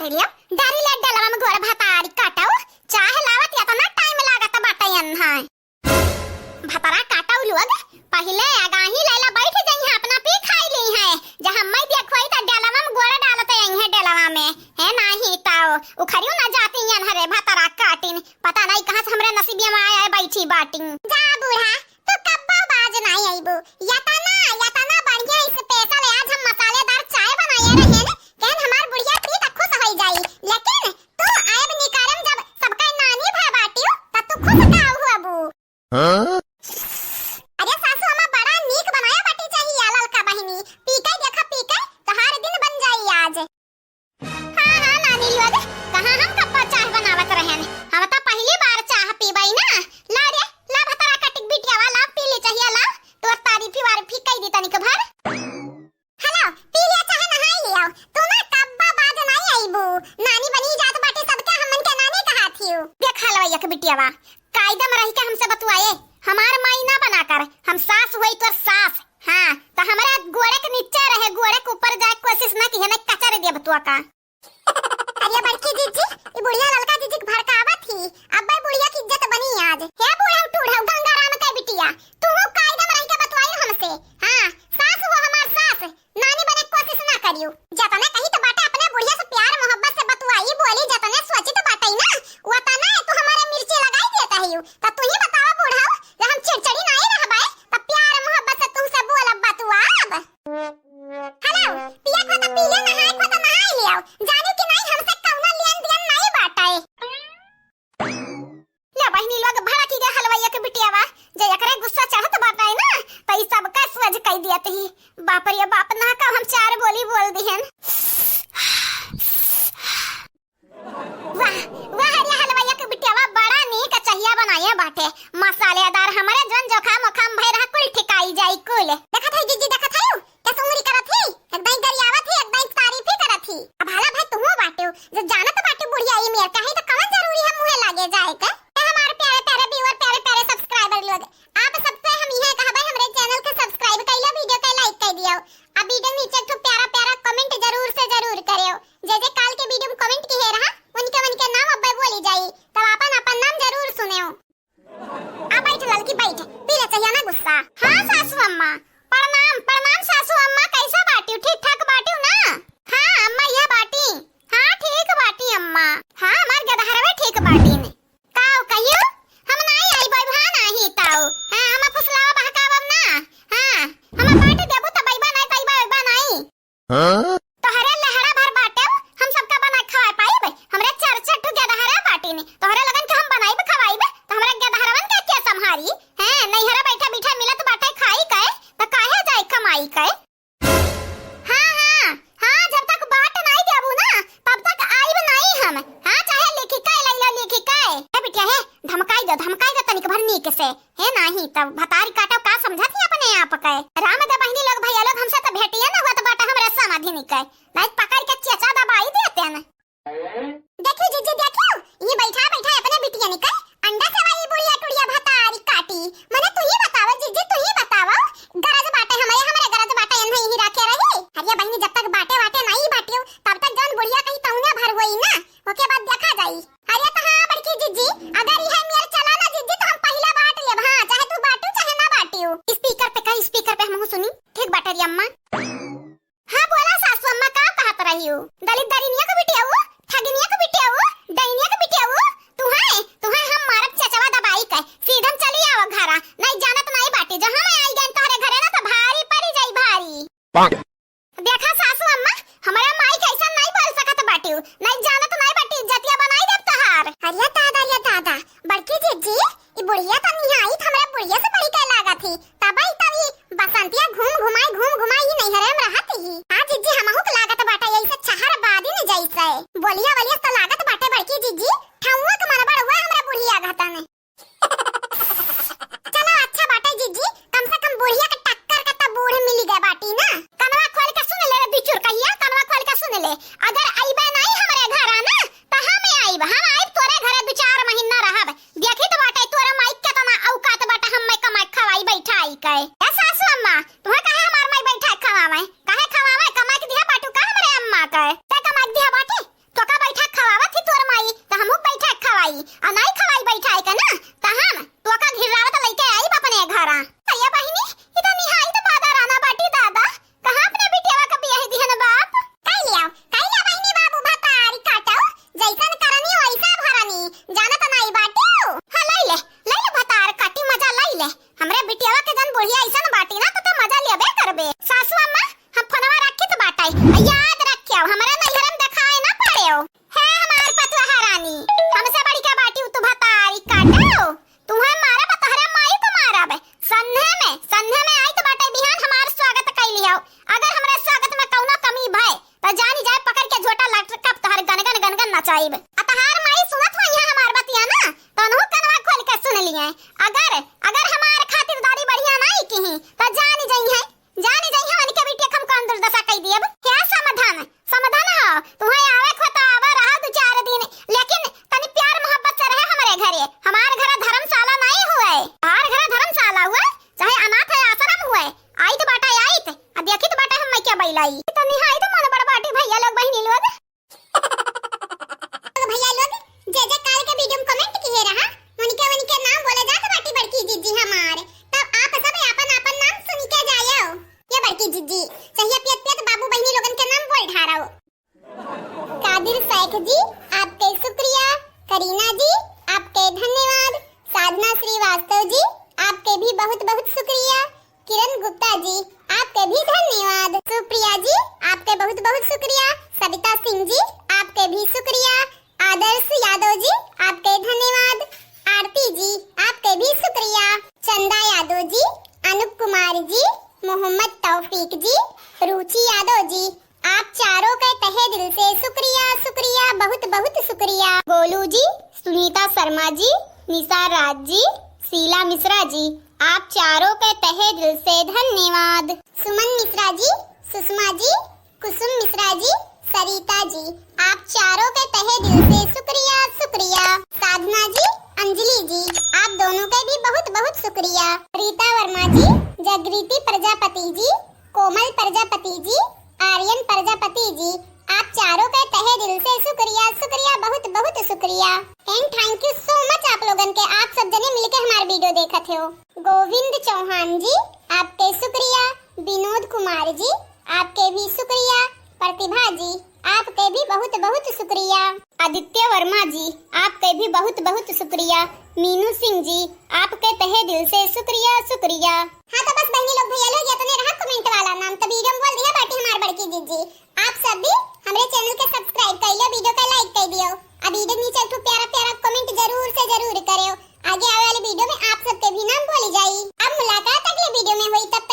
कर लियो डारी ले डलवा में गोड़ भातारी काटाऊ चाहे लावत या तना टाइम लागत बाटयन है भातारा काटाऊ लोग पहले आगाही लेला बैठ जई अपना पी खाई ली है जहां मैं देखोई त डलवा में गोड़ डालते है डलवा में है नाही ताओ उखरियो ना जाती यन हरे भातारा काटिन पता नहीं कहां से हमरे नसीबिया में आया बैठी बाटिन जा बूढ़ा तू कब्बा बाज नहीं आईबो या तना बढ़िया स्पेशल आज हम मसालेदार चाय बनाए रहे ने कहन हमार बुढ़िया पी त खुश होई जाई लेकिन तू आयब निकारम जब सबका नानी भा बाटियो त तू खुश का हुआ बू हां अरे सासू अम्मा बड़ा नीक बनाया बाटी चाहिए ललका बहिनी पीके देखा पीके तो हर दिन बन जाई आज हां नानी लोग कहां हम कब्बा चाय बनावत रहन हम त पहली बार चाय पीबई ना ला रे ला भतरा कटिक बिटिया वाला पी ले चाहिए ला तोर तारीफी वारीफी कई दी तनिक भर हेलो पी ले चाहे नहाई लियो तू ना कब्बा बाज नहीं आईबू नानी बनी जात बाटे सबके हमन के नानी कहा थियो देख हलवैया के बिटियावा कायदा में रह के हमसे बतवाए हमार मायना बनाकर हम सास हुई तो सास हां तो हमरा गोड़े के नीचे रहे गोड़े के ऊपर जाए कोशिश ना की है ना कचरे दे बतवा का अरे बड़की जीजी ई बुढ़िया ललका जीजी के भड़कावा थी अब भाई बुढ़िया की इज्जत बनी आज हे बूढ़ा टूढ़ा गंगाराम के बिटिया तू हो कायदा में रह के बतवाई हमसे हां सास वो हमार सास नानी बने कोशिश ना करियो जतने कहीं तो बाटे अपने बुढ़िया से प्यार मोहब्बत से बतवाई बोली जतने सोची तो बाटे ना वतना तो हमारे मिर्ची लगाई देता है त तू ही बतावा बूढ़ा हम चिड़चिड़ी नहीं रहबाई त प्यार मोहब्बत से तुमसे बोलब बतवाब हेलो पिया को त पिया नहाए को त नहाई लियो जानी कि नहीं हमसे कौना लेन देन नहीं बाटाए ले बहिनी लोग भड़ा की गे हलवाइया के बिटियावा जे एकरे गुस्सा चढ़त बाटाए ना त ई सब का स्वज कई दियत ही बाप रे बाप ना का हम चार बोली बोल दिहन वाह वाह रे हलवाइया के बिटियावा बड़ा नीक चाहिया बनाए बाटे मसालेदार हमारे जन जोखा मखाम भई रहा कुल ठिकाई जाई कुल देखत है जीजी देखत है के सुंगरी करत है एकदम गरियावत है एकदम तारीफ ही करत है अब हाला भाई तुमो बाटे जो जानत बाटे बुढ़िया ई मेर कहीं तो कौन जरूरी है मुंह लागे जाए के हमारे प्यारे प्यारे व्यूअर प्यारे प्यारे सब्सक्राइबर लोग आप सबसे हम यह कहबे हमरे चैनल के सब्सक्राइब कइला वीडियो के लाइक कर दियो अब वीडियो नीचे तो प्यारा प्यारा कमेंट जरूर से जरूर करियो जैसे काल के वीडियो में कमेंट की है रहा उनके नाम अब बोली जाई तब अपन नाम जरूर सुनियो आ बैठ ललकी बैठ पीला चाहिए ना गुस्सा हां सासू अम्मा प्रणाम प्रणाम सासू अम्मा कैसा बाटी ठीक ठाक बाटी ना हां अम्मा ये बाटी हां ठीक बाटी अम्मा हां हमार गदहरवे ठीक बाटी ने काओ कहियो हम नहीं आई भाई भा नहीं ताऊ हां हम फुसलावा बहकावब ना हां हम बाटी देबो त बैबा नहीं तैबा नहीं हां तो हरे लहरा भर बाटे हम सबका बना खवा पाइबे हमरे चरचट गदहरा बाटी ने तोहरे लगन के हम बनाइबे खवाइबे त हमरे गदहरवन के संभारी हैं नहीं हरा बैठा बैठा मिलत बाटे खाई के त काहे जाए कमाई के हां जब तक बाट नहीं देबू ना तब तक आइब नहीं हम हां चाहे लिखी के लैला लिखी के ए बिटिया है धमकाई दो तनिक भर नीक से है नहीं तब भतारी काटो का समझती अपने आप के राम दे बहिनी लोग भैया लोग हमसे तो भेटिए ना होत बाटा हमरे समाधि निकल नहीं पकड़ के चेचा दबाई देते हैं देखियो जीजी देखियो ये बैठा बैठा अपने बिटिया निकल अंडा से वाली बुढ़िया टुड़िया भतारी काटी मने तू ही बतावा जीजी तू ही बतावा गरज बाटे हमरे गरज बाटे नहीं ही रखे रही हरिया बहिनी जब तक बाटे नहीं बाटियो तब तक जन बुढ़िया कहीं तौने भर होई ना ओके बाद देखा जाई अरे तो हां बड़की जीजी अगर यह मेल चला ना जीजी तो हम पहला बांट लेब हां चाहे तू बाटू चाहे ना बाटियो स्पीकर पे हम सुनी ठीक बाटे री अम्मा हां बोला सासू अम्मा का कहत रही हो दलित दरिनिया के बिटिया हो ठगनिया के बिटिया हो दैनिया के बिटिया हो तू है हम मारब चचवा दबाई के सीधम चली आओ घरा नहीं जानत नहीं बाटी जहां मैं आई गन तोहरे घरे ना तो भारी पड़ी जाई भारी देखा सासू अम्मा हमारा माई कैसा नहीं बोल सकत बाटी नहीं जानत नहीं बाटी इज्जतिया बनाई देब तहार अरे दादा बड़की जीजी ई बुढ़िया त नहीं आई हमरा बुढ़िया से बड़ी के लागत थी तबई तभी बसंतिया घूम घुमाई ही नहीं हरे में रहत ही हां जीजी हमहु के लागत बाटा ऐसे चहर बादी ने जैसे बोलिया तो लागत बाटे बड़की जीजी ठौवा के मन बड़ हुआ हमरा बुढ़िया घता ने चलो अच्छा बाटे जीजी कम से कम बुढ़िया के टक्कर का त बूढ़ मिल गए बाटी ना कनवा खोल के सुन ले बिचुर कहिया कनवा खोल के सुन ले अगर आइबे नहीं हमरे घर आना त हम आइब तोरे घरे 2-4 महीना रहब देखी तो बाटे तोरे माई के तना औकात बाटे हम मैं कमाई खवाई बैठाई के ए सासू अम्मा तू काहे हमार माई बैठा खवावे काहे खवावे कमाई के दिया बाटू का हमरे अम्मा के ते कमाई दिया बाटे तो का बचाइब। अतहार माई सुनत हो यहाँ हमार बतिया ना तो अनहु कनवा खोल के सुन लिए। अगर हमार खातिरदारी बढ़िया नहीं की तो जान जाई है उनके बेटे हम कौन दुर्दशा कई दियब। क्या समाधान हो तुम्हें आवे खोता आवा रहा 2-4 दिन, लेकिन तनी प्यार मोहब्बत से रहे हमरे घरे। हमार घर धर्मशाला नहीं हुए, हमार घर धर्मशाला हुए चाहे अनाथ आश्रम हुए। आई तो बाटा आई अब देखी तो बाटा हम मैं क्या बैलाई तनी हाई तो मन बड़ बाटी भैया लोग बहनी लोग भैया लोग जे काल के वीडियो में कमेंट किए रहा उनके नाम बोले जात बाटी बड़की जीजी हमार। तब आप सब अपन नाम सुन के जायो। ये बड़की जीजी चाहिए पियत बाबू बहनी लोगन के नाम बोल ढारो। कादिर शेख जी आपके शुक्रिया, करीना जी आपके धन्यवाद, साधना श्रीवास्तव जी आपके भी बहुत बहुत शुक्रिया, किरण गुप्ता जी आपके भी धन्यवाद, सुप्रिया जी आपके बहुत बहुत शुक्रिया, सविता सिंह जी आपके भी शुक्रिया, आदर्श यादव जी आपके धन्यवाद, आरती जी आपके भी शुक्रिया, चंदा यादव जी, अनूप कुमार जी, मोहम्मद तौफीक जी, रुचि यादव जी आप चारों का तहे दिल से शुक्रिया बहुत बहुत शुक्रिया। गोलू जी, सुनीता शर्मा जी, निशा राज जी, शीला मिश्रा जी आप चारों के तहे दिल से धन्यवाद। सुमन मिश्रा जी, सुषमा जी, कुसुम मिश्रा जी, सरिता जी आप चारों के तहे दिल से शुक्रिया। साधना जी, अंजलि जी आप दोनों के भी बहुत बहुत शुक्रिया। रीता वर्मा जी, जगृति प्रजापति जी, कोमल प्रजापति जी, आर्यन प्रजापति जी आप चारों के तहे दिल से शुक्रिया बहुत बहुत शुक्रिया। And thank you so much आप लोगन के, आप सब जने मिलके हमारे वीडियो देखत हो। गोविंद चौहान जी आपके शुक्रिया, विनोद कुमार जी आपके भी शुक्रिया, प्रतिभा जी आपके भी बहुत बहुत शुक्रिया, आदित्य वर्मा जी आपके भी बहुत बहुत शुक्रिया, मीनू सिंह जी आपके तहे दिल से शुक्रिया। हाँ तो बस बहनी लोग भैया लोग ये तो नहीं रहा कमेंट वाला नाम, तो वीडियो में बोल दिया बाटी हमार बड़की जीजी। आप सब भी हमारे चैनल के सब्सक्राइब कर लो, वीडियो का लाइक कर दियो, अब वीडियो नीचे तो प्यारा कमेंट जरूर से जरूर करो। आगे आने वाले वीडियो में आप सबके भी नाम बोली जाई। अब मुलाकात अगले वीडियो में हुई, तब